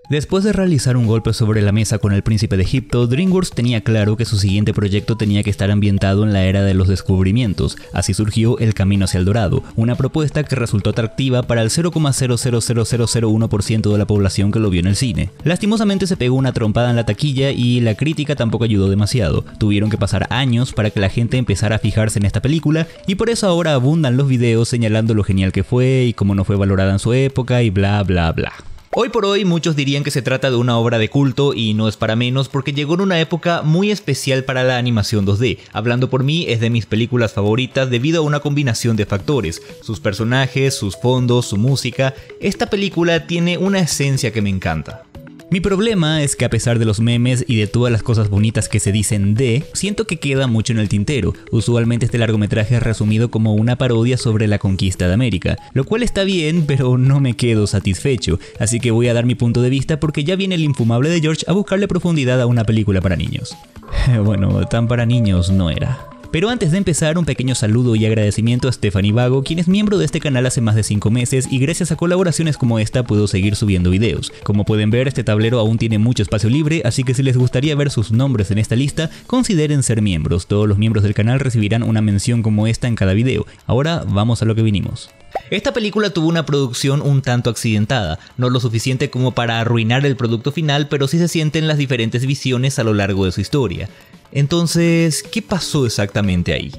Después de realizar un golpe sobre la mesa con El Príncipe de Egipto, DreamWorks tenía claro que su siguiente proyecto tenía que estar ambientado en la era de los descubrimientos. Así surgió El Camino hacia el Dorado, una propuesta que resultó atractiva para el 0,000001% de la población que lo vio en el cine. Lastimosamente se pegó una trompada en la taquilla y la crítica tampoco ayudó demasiado. Tuvieron que pasar años para que la gente empezara a fijarse en esta película y por eso ahora abundan los videos señalando lo genial que fue y cómo no fue valorada en su época y bla bla bla. Hoy por hoy muchos dirían que se trata de una obra de culto y no es para menos porque llegó en una época muy especial para la animación 2D. Hablando por mí, es de mis películas favoritas debido a una combinación de factores, sus personajes, sus fondos, su música. Esta película tiene una esencia que me encanta. Mi problema es que a pesar de los memes y de todas las cosas bonitas que se dicen siento que queda mucho en el tintero. Usualmente este largometraje es resumido como una parodia sobre la conquista de América, lo cual está bien, pero no me quedo satisfecho, así que voy a dar mi punto de vista porque ya viene el infumable de George a buscarle profundidad a una película para niños. Bueno, tan para niños no era. Pero antes de empezar, un pequeño saludo y agradecimiento a Stephanie Vago, quien es miembro de este canal hace más de 5 meses y gracias a colaboraciones como esta puedo seguir subiendo videos. Como pueden ver, este tablero aún tiene mucho espacio libre, así que si les gustaría ver sus nombres en esta lista, consideren ser miembros. Todos los miembros del canal recibirán una mención como esta en cada video. Ahora vamos a lo que vinimos. Esta película tuvo una producción un tanto accidentada, no lo suficiente como para arruinar el producto final, pero sí se sienten las diferentes visiones a lo largo de su historia. Entonces, ¿qué pasó exactamente ahí?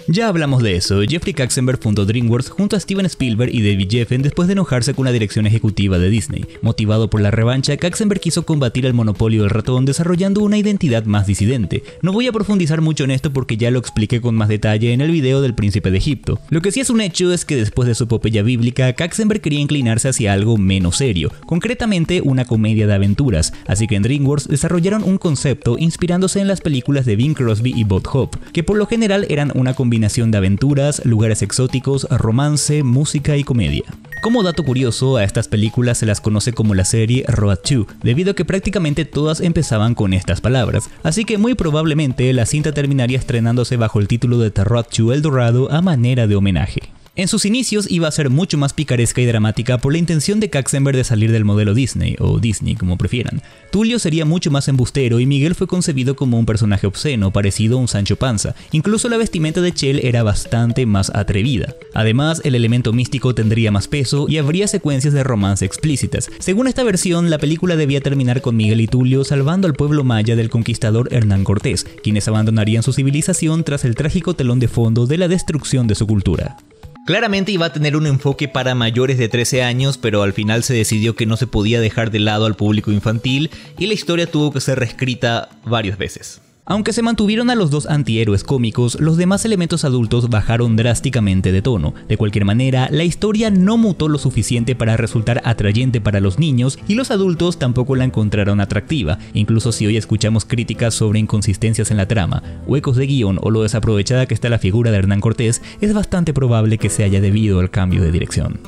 Ya hablamos de eso. Jeffrey Katzenberg fundó DreamWorks junto a Steven Spielberg y David Geffen después de enojarse con la dirección ejecutiva de Disney. Motivado por la revancha, Katzenberg quiso combatir el monopolio del ratón desarrollando una identidad más disidente. No voy a profundizar mucho en esto porque ya lo expliqué con más detalle en el video del Príncipe de Egipto. Lo que sí es un hecho es que después de su epopeya bíblica, Katzenberg quería inclinarse hacia algo menos serio, concretamente una comedia de aventuras, así que en DreamWorks desarrollaron un concepto inspirándose en las películas de Bing Crosby y Bob Hope, que por lo general eran una combinación de aventuras, lugares exóticos, romance, música y comedia. Como dato curioso, a estas películas se las conoce como la serie Road to, debido a que prácticamente todas empezaban con estas palabras, así que muy probablemente la cinta terminaría estrenándose bajo el título de The Road to El Dorado a manera de homenaje. En sus inicios iba a ser mucho más picaresca y dramática por la intención de Katzenberg de salir del modelo Disney, o Disney como prefieran. Tulio sería mucho más embustero y Miguel fue concebido como un personaje obsceno, parecido a un Sancho Panza. Incluso la vestimenta de Chell era bastante más atrevida. Además, el elemento místico tendría más peso y habría secuencias de romance explícitas. Según esta versión, la película debía terminar con Miguel y Tulio salvando al pueblo maya del conquistador Hernán Cortés, quienes abandonarían su civilización tras el trágico telón de fondo de la destrucción de su cultura. Claramente iba a tener un enfoque para mayores de 13 años, pero al final se decidió que no se podía dejar de lado al público infantil y la historia tuvo que ser reescrita varias veces. Aunque se mantuvieron a los dos antihéroes cómicos, los demás elementos adultos bajaron drásticamente de tono. De cualquier manera, la historia no mutó lo suficiente para resultar atrayente para los niños y los adultos tampoco la encontraron atractiva, incluso si hoy escuchamos críticas sobre inconsistencias en la trama, huecos de guión o lo desaprovechada que está la figura de Hernán Cortés, es bastante probable que se haya debido al cambio de dirección.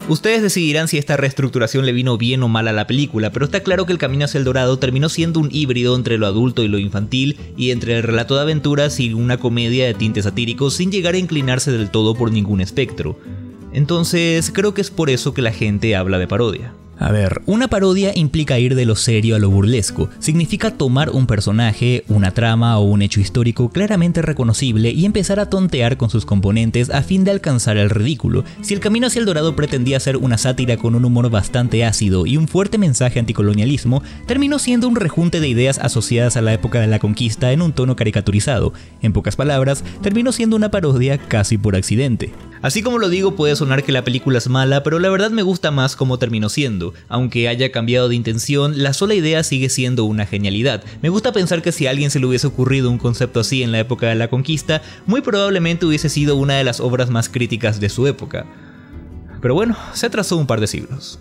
Ustedes decidirán si esta reestructuración le vino bien o mal a la película, pero está claro que El Camino hacia el Dorado terminó siendo un híbrido entre lo adulto y lo infantil, y entre el relato de aventuras y una comedia de tintes satíricos sin llegar a inclinarse del todo por ningún espectro. Entonces, creo que es por eso que la gente habla de parodia. A ver, una parodia implica ir de lo serio a lo burlesco. Significa tomar un personaje, una trama o un hecho histórico claramente reconocible y empezar a tontear con sus componentes a fin de alcanzar el ridículo. Si El Camino hacia el Dorado pretendía ser una sátira con un humor bastante ácido y un fuerte mensaje anticolonialismo, terminó siendo un rejunte de ideas asociadas a la época de la conquista en un tono caricaturizado. En pocas palabras, terminó siendo una parodia casi por accidente. Así como lo digo, puede sonar que la película es mala, pero la verdad me gusta más cómo terminó siendo. Aunque haya cambiado de intención, la sola idea sigue siendo una genialidad. Me gusta pensar que si a alguien se le hubiese ocurrido un concepto así en la época de la conquista, muy probablemente hubiese sido una de las obras más críticas de su época. Pero bueno, se atrasó un par de siglos.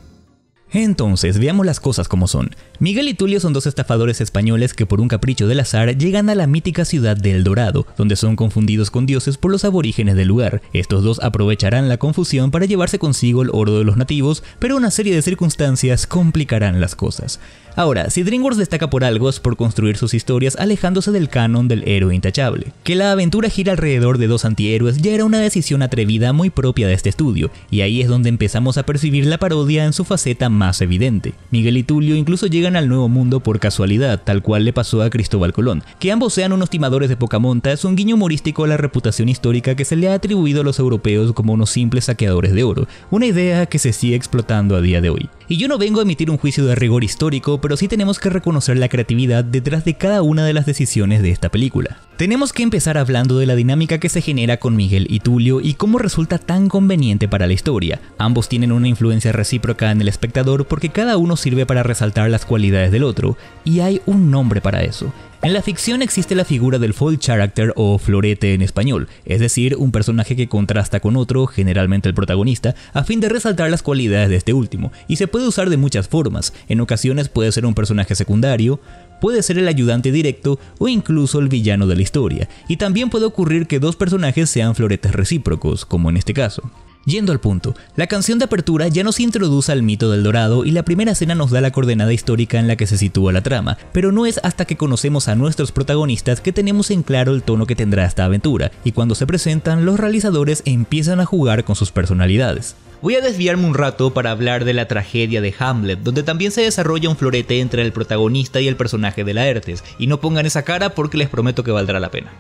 Entonces, veamos las cosas como son. Miguel y Tulio son dos estafadores españoles que por un capricho del azar llegan a la mítica ciudad de El Dorado, donde son confundidos con dioses por los aborígenes del lugar. Estos dos aprovecharán la confusión para llevarse consigo el oro de los nativos, pero una serie de circunstancias complicarán las cosas. Ahora, si DreamWorks destaca por algo es por construir sus historias alejándose del canon del héroe intachable. Que la aventura gira alrededor de dos antihéroes ya era una decisión atrevida muy propia de este estudio, y ahí es donde empezamos a percibir la parodia en su faceta más evidente. Miguel y Tulio incluso llegan al Nuevo Mundo por casualidad, tal cual le pasó a Cristóbal Colón. Que ambos sean unos timadores de poca monta es un guiño humorístico a la reputación histórica que se le ha atribuido a los europeos como unos simples saqueadores de oro, una idea que se sigue explotando a día de hoy. Y yo no vengo a emitir un juicio de rigor histórico, pero sí tenemos que reconocer la creatividad detrás de cada una de las decisiones de esta película. Tenemos que empezar hablando de la dinámica que se genera con Miguel y Tulio y cómo resulta tan conveniente para la historia. Ambos tienen una influencia recíproca en el espectador porque cada uno sirve para resaltar las cualidades del otro, y hay un nombre para eso. En la ficción existe la figura del foil character o florete en español, es decir, un personaje que contrasta con otro, generalmente el protagonista, a fin de resaltar las cualidades de este último, y se puede usar de muchas formas. En ocasiones puede ser un personaje secundario, puede ser el ayudante directo o incluso el villano de la historia, y también puede ocurrir que dos personajes sean floretes recíprocos, como en este caso. Yendo al punto, la canción de apertura ya nos introduce al mito del Dorado y la primera escena nos da la coordenada histórica en la que se sitúa la trama, pero no es hasta que conocemos a nuestros protagonistas que tenemos en claro el tono que tendrá esta aventura, y cuando se presentan, los realizadores empiezan a jugar con sus personalidades. Voy a desviarme un rato para hablar de la tragedia de Hamlet, donde también se desarrolla un florete entre el protagonista y el personaje de Laertes, y no pongan esa cara porque les prometo que valdrá la pena.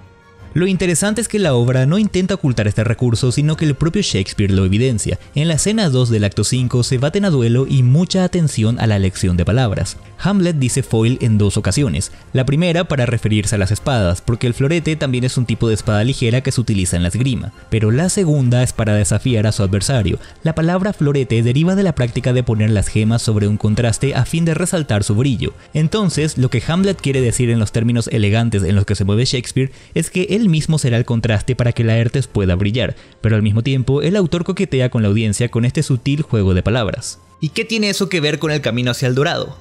Lo interesante es que la obra no intenta ocultar este recurso, sino que el propio Shakespeare lo evidencia. En la escena 2 del acto 5 se baten a duelo y mucha atención a la elección de palabras. Hamlet dice foil en dos ocasiones, la primera para referirse a las espadas, porque el florete también es un tipo de espada ligera que se utiliza en la esgrima, pero la segunda es para desafiar a su adversario. La palabra florete deriva de la práctica de poner las gemas sobre un contraste a fin de resaltar su brillo. Entonces, lo que Hamlet quiere decir en los términos elegantes en los que se mueve Shakespeare es que él mismo será el contraste para que Laertes pueda brillar, pero al mismo tiempo el autor coquetea con la audiencia con este sutil juego de palabras. ¿Y qué tiene eso que ver con el camino hacia el dorado?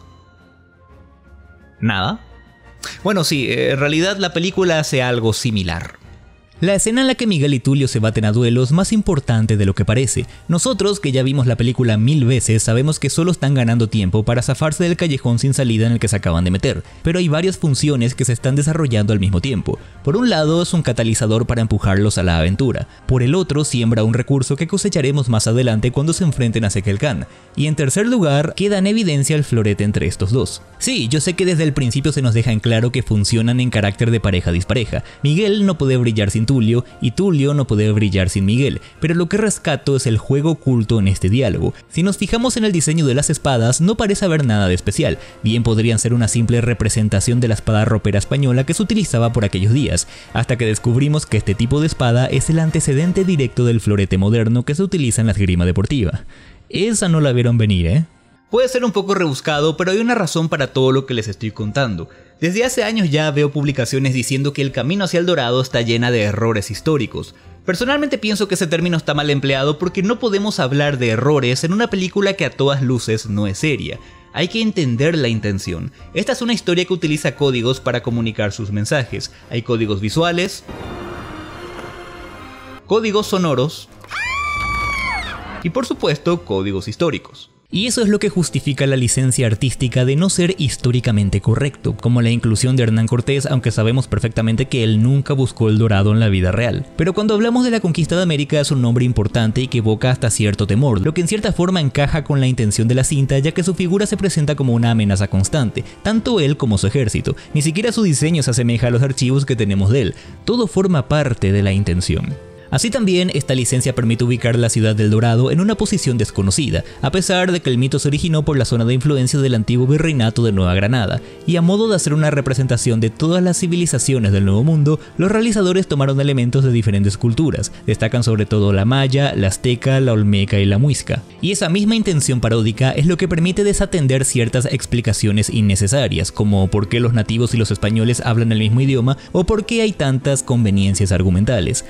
¿Nada? Bueno, sí, en realidad la película hace algo similar. La escena en la que Miguel y Tulio se baten a duelo es más importante de lo que parece. Nosotros, que ya vimos la película 1000 veces, sabemos que solo están ganando tiempo para zafarse del callejón sin salida en el que se acaban de meter, pero hay varias funciones que se están desarrollando al mismo tiempo. Por un lado es un catalizador para empujarlos a la aventura, por el otro siembra un recurso que cosecharemos más adelante cuando se enfrenten a Zekel Khan, y en tercer lugar queda en evidencia el florete entre estos dos. Sí, yo sé que desde el principio se nos deja en claro que funcionan en carácter de pareja dispareja. Miguel no puede brillar sin Tulio y Tulio no puede brillar sin Miguel, pero lo que rescato es el juego oculto en este diálogo. Si nos fijamos en el diseño de las espadas, no parece haber nada de especial, bien podrían ser una simple representación de la espada ropera española que se utilizaba por aquellos días, hasta que descubrimos que este tipo de espada es el antecedente directo del florete moderno que se utiliza en la esgrima deportiva. Esa no la vieron venir, ¿eh? Puede ser un poco rebuscado, pero hay una razón para todo lo que les estoy contando. Desde hace años ya veo publicaciones diciendo que el camino hacia el dorado está llena de errores históricos. Personalmente pienso que ese término está mal empleado porque no podemos hablar de errores en una película que a todas luces no es seria. Hay que entender la intención. Esta es una historia que utiliza códigos para comunicar sus mensajes. Hay códigos visuales, códigos sonoros y por supuesto códigos históricos. Y eso es lo que justifica la licencia artística de no ser históricamente correcto, como la inclusión de Hernán Cortés, aunque sabemos perfectamente que él nunca buscó el dorado en la vida real. Pero cuando hablamos de la conquista de América es un nombre importante y que evoca hasta cierto temor, lo que en cierta forma encaja con la intención de la cinta, ya que su figura se presenta como una amenaza constante, tanto él como su ejército. Ni siquiera su diseño se asemeja a los archivos que tenemos de él, todo forma parte de la intención. Así también, esta licencia permite ubicar la ciudad del Dorado en una posición desconocida, a pesar de que el mito se originó por la zona de influencia del antiguo virreinato de Nueva Granada, y a modo de hacer una representación de todas las civilizaciones del Nuevo Mundo, los realizadores tomaron elementos de diferentes culturas, destacan sobre todo la maya, la azteca, la olmeca y la muisca. Y esa misma intención paródica es lo que permite desatender ciertas explicaciones innecesarias, como por qué los nativos y los españoles hablan el mismo idioma o por qué hay tantas conveniencias argumentales.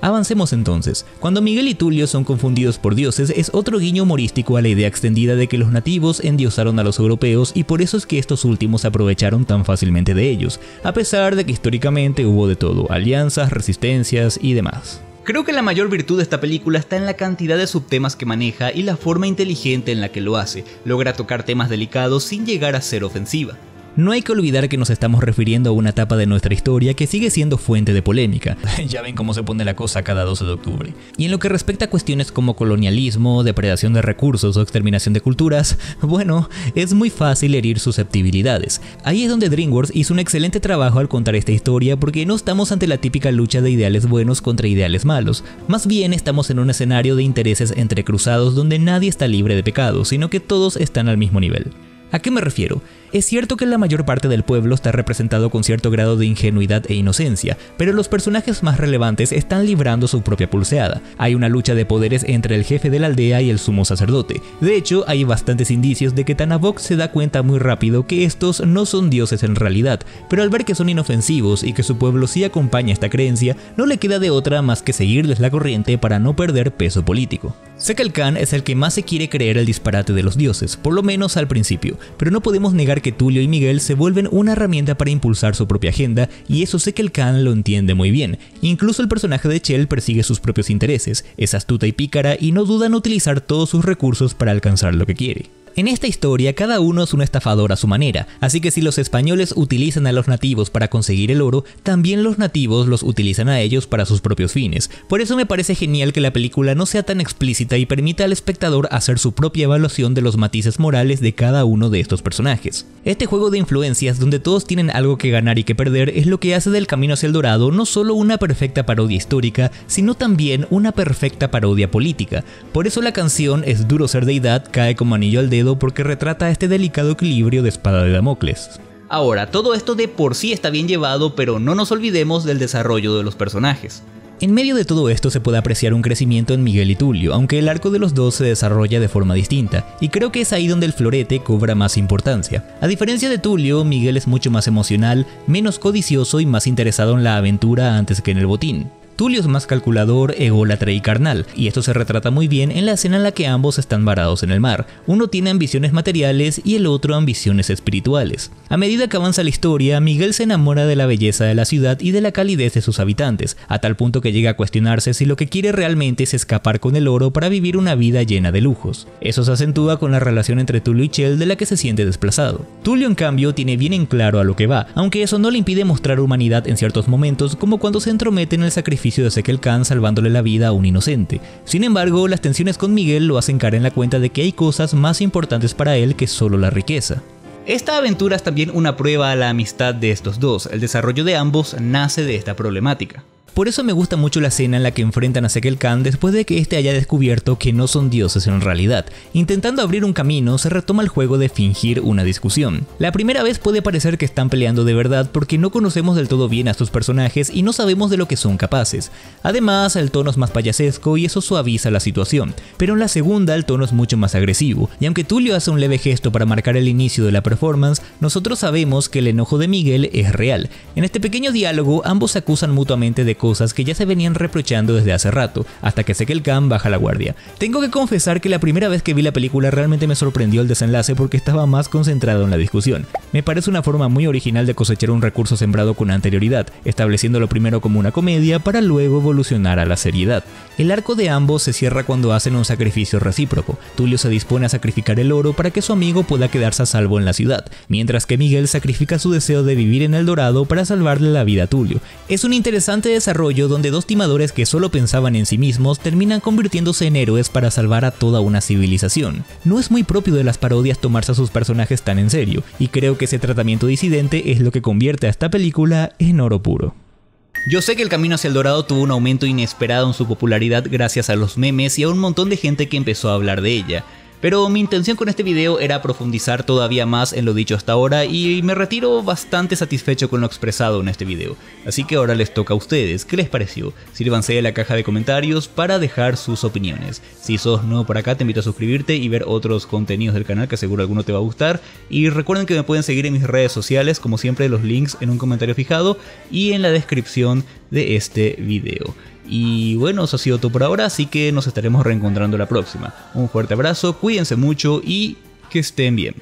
Avancemos entonces. Cuando Miguel y Tulio son confundidos por dioses es otro guiño humorístico a la idea extendida de que los nativos endiosaron a los europeos y por eso es que estos últimos se aprovecharon tan fácilmente de ellos, a pesar de que históricamente hubo de todo, alianzas, resistencias y demás. Creo que la mayor virtud de esta película está en la cantidad de subtemas que maneja y la forma inteligente en la que lo hace. Logra tocar temas delicados sin llegar a ser ofensiva. No hay que olvidar que nos estamos refiriendo a una etapa de nuestra historia que sigue siendo fuente de polémica. Ya ven cómo se pone la cosa cada 12 de octubre. Y en lo que respecta a cuestiones como colonialismo, depredación de recursos o exterminación de culturas, bueno, es muy fácil herir susceptibilidades. Ahí es donde DreamWorks hizo un excelente trabajo al contar esta historia, porque no estamos ante la típica lucha de ideales buenos contra ideales malos. Más bien estamos en un escenario de intereses entrecruzados donde nadie está libre de pecado, sino que todos están al mismo nivel. ¿A qué me refiero? Es cierto que la mayor parte del pueblo está representado con cierto grado de ingenuidad e inocencia, pero los personajes más relevantes están librando su propia pulseada. Hay una lucha de poderes entre el jefe de la aldea y el sumo sacerdote. De hecho, hay bastantes indicios de que Tanaboc se da cuenta muy rápido que estos no son dioses en realidad, pero al ver que son inofensivos y que su pueblo sí acompaña esta creencia, no le queda de otra más que seguirles la corriente para no perder peso político. Sekel Khan es el que más se quiere creer el disparate de los dioses, por lo menos al principio, pero no podemos negar que Tulio y Miguel se vuelven una herramienta para impulsar su propia agenda, y eso Sekel Khan lo entiende muy bien. Incluso el personaje de Chell persigue sus propios intereses, es astuta y pícara y no duda en utilizar todos sus recursos para alcanzar lo que quiere. En esta historia cada uno es un estafador a su manera, así que si los españoles utilizan a los nativos para conseguir el oro, también los nativos los utilizan a ellos para sus propios fines. Por eso me parece genial que la película no sea tan explícita y permita al espectador hacer su propia evaluación de los matices morales de cada uno de estos personajes. Este juego de influencias donde todos tienen algo que ganar y que perder es lo que hace del Camino hacia el Dorado no solo una perfecta parodia histórica, sino también una perfecta parodia política. Por eso la canción Es duro ser deidad cae como anillo al dedo, porque retrata este delicado equilibrio de espada de Damocles. Ahora, todo esto de por sí está bien llevado, pero no nos olvidemos del desarrollo de los personajes. En medio de todo esto se puede apreciar un crecimiento en Miguel y Tulio, aunque el arco de los dos se desarrolla de forma distinta, y creo que es ahí donde el florete cobra más importancia. A diferencia de Tulio, Miguel es mucho más emocional, menos codicioso y más interesado en la aventura antes que en el botín. Tulio es más calculador, ególatra y carnal, y esto se retrata muy bien en la escena en la que ambos están varados en el mar. Uno tiene ambiciones materiales y el otro ambiciones espirituales. A medida que avanza la historia, Miguel se enamora de la belleza de la ciudad y de la calidez de sus habitantes, a tal punto que llega a cuestionarse si lo que quiere realmente es escapar con el oro para vivir una vida llena de lujos. Eso se acentúa con la relación entre Tulio y Chell, de la que se siente desplazado. Tulio, en cambio, tiene bien en claro a lo que va, aunque eso no le impide mostrar humanidad en ciertos momentos, como cuando se entromete en el sacrificio de Sekel Khan salvándole la vida a un inocente. Sin embargo, las tensiones con Miguel lo hacen caer en la cuenta de que hay cosas más importantes para él que solo la riqueza. Esta aventura es también una prueba a la amistad de estos dos. El desarrollo de ambos nace de esta problemática. Por eso me gusta mucho la escena en la que enfrentan a Sekel Khan después de que este haya descubierto que no son dioses en realidad. Intentando abrir un camino, se retoma el juego de fingir una discusión. La primera vez puede parecer que están peleando de verdad porque no conocemos del todo bien a sus personajes y no sabemos de lo que son capaces. Además, el tono es más payasesco y eso suaviza la situación. Pero en la segunda el tono es mucho más agresivo, y aunque Tulio hace un leve gesto para marcar el inicio de la performance, nosotros sabemos que el enojo de Miguel es real. En este pequeño diálogo, ambos se acusan mutuamente de cosas que ya se venían reprochando desde hace rato, hasta que Sekel Khan baja la guardia. Tengo que confesar que la primera vez que vi la película realmente me sorprendió el desenlace porque estaba más concentrado en la discusión. Me parece una forma muy original de cosechar un recurso sembrado con anterioridad, estableciéndolo primero como una comedia para luego evolucionar a la seriedad. El arco de ambos se cierra cuando hacen un sacrificio recíproco. Tulio se dispone a sacrificar el oro para que su amigo pueda quedarse a salvo en la ciudad, mientras que Miguel sacrifica su deseo de vivir en el Dorado para salvarle la vida a Tulio. Es un interesante desarrollo donde dos timadores que solo pensaban en sí mismos terminan convirtiéndose en héroes para salvar a toda una civilización. No es muy propio de las parodias tomarse a sus personajes tan en serio, y creo que ese tratamiento disidente es lo que convierte a esta película en oro puro. Yo sé que El Camino hacia el Dorado tuvo un aumento inesperado en su popularidad gracias a los memes y a un montón de gente que empezó a hablar de ella. Pero mi intención con este video era profundizar todavía más en lo dicho hasta ahora y me retiro bastante satisfecho con lo expresado en este video. Así que ahora les toca a ustedes, ¿qué les pareció? Sírvanse de la caja de comentarios para dejar sus opiniones. Si sos nuevo por acá te invito a suscribirte y ver otros contenidos del canal que seguro alguno te va a gustar. Y recuerden que me pueden seguir en mis redes sociales, como siempre los links en un comentario fijado y en la descripción de este video. Y bueno, eso ha sido todo por ahora, así que nos estaremos reencontrando la próxima. Un fuerte abrazo, cuídense mucho y que estén bien.